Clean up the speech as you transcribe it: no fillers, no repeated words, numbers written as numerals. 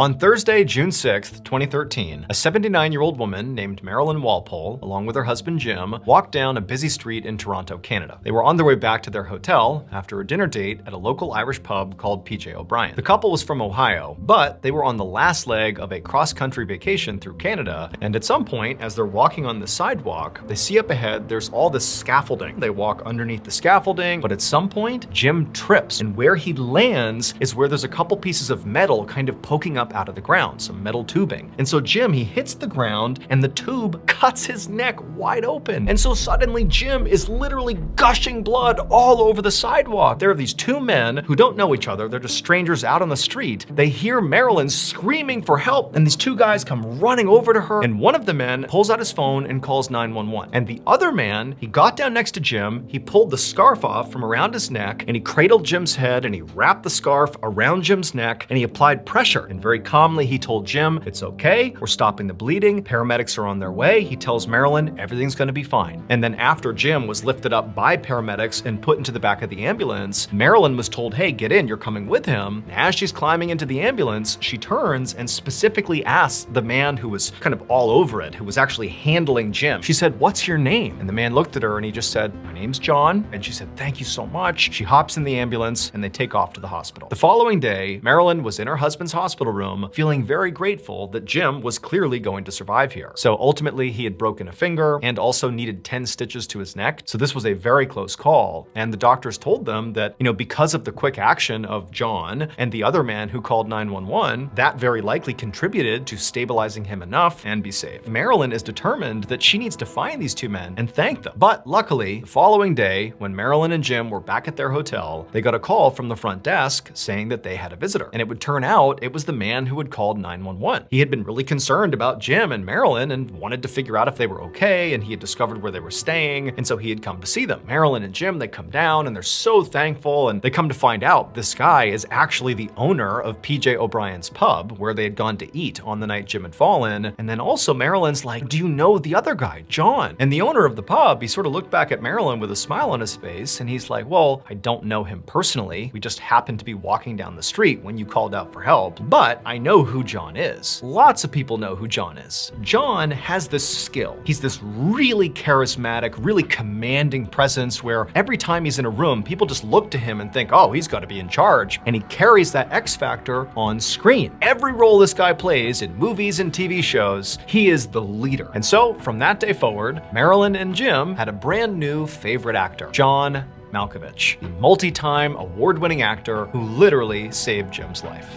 On Thursday, June 6, 2013, a 79-year-old woman named Marilyn Walpole, along with her husband Jim, walked down a busy street in Toronto, Canada. They were on their way back to their hotel after a dinner date at a local Irish pub called PJ O'Brien. The couple was from Ohio, but they were on the last leg of a cross-country vacation through Canada, and at some point, as they're walking on the sidewalk, they see up ahead there's all this scaffolding. They walk underneath the scaffolding, but at some point, Jim trips, and where he lands is where there's a couple pieces of metal kind of poking up out of the ground, some metal tubing. And so Jim, he hits the ground and the tube cuts his neck wide open. And so suddenly Jim is literally gushing blood all over the sidewalk. There are these two men who don't know each other. They're just strangers out on the street. They hear Marilyn screaming for help, and these two guys come running over to her, and one of the men pulls out his phone and calls 911. And the other man, he got down next to Jim, he pulled the scarf off from around his neck, and he cradled Jim's head, and he wrapped the scarf around Jim's neck, and he applied pressure. And very calmly, he told Jim, "It's okay, we're stopping the bleeding, paramedics are on their way." He tells Marilyn, "Everything's gonna be fine." And then after Jim was lifted up by paramedics and put into the back of the ambulance, Marilyn was told, "Hey, get in, you're coming with him." And as she's climbing into the ambulance, she turns and specifically asks the man who was kind of all over it, who was actually handling Jim. She said, "What's your name?" And the man looked at her and he just said, "My name's John." And she said, "Thank you so much." She hops in the ambulance and they take off to the hospital. The following day, Marilyn was in her husband's hospital room, feeling very grateful that Jim was clearly going to survive here. So ultimately, he had broken a finger and also needed 10 stitches to his neck. So this was a very close call. And the doctors told them that, because of the quick action of John and the other man who called 911, that very likely contributed to stabilizing him enough and be saved. Marilyn is determined that she needs to find these two men and thank them. But luckily, the following day, when Marilyn and Jim were back at their hotel, they got a call from the front desk saying that they had a visitor. And it would turn out it was the man who had called 911. He had been really concerned about Jim and Marilyn and wanted to figure out if they were okay, and he had discovered where they were staying, and so he had come to see them. Marilyn and Jim, they come down and they're so thankful, and they come to find out this guy is actually the owner of PJ O'Brien's pub, where they had gone to eat on the night Jim had fallen. And then also Marilyn's like, "Do you know the other guy, John?" And the owner of the pub, he sort of looked back at Marilyn with a smile on his face, and he's like, "Well, I don't know him personally. We just happened to be walking down the street when you called out for help, but I know who John is." Lots of people know who John is. John has this skill. He's this really charismatic, really commanding presence where every time he's in a room, people just look to him and think, "Oh, he's got to be in charge." And he carries that X factor on screen. Every role this guy plays in movies and TV shows, he is the leader. And so from that day forward, Marilyn and Jim had a brand new favorite actor, John Malkovich, the multi-time award-winning actor who literally saved Jim's life.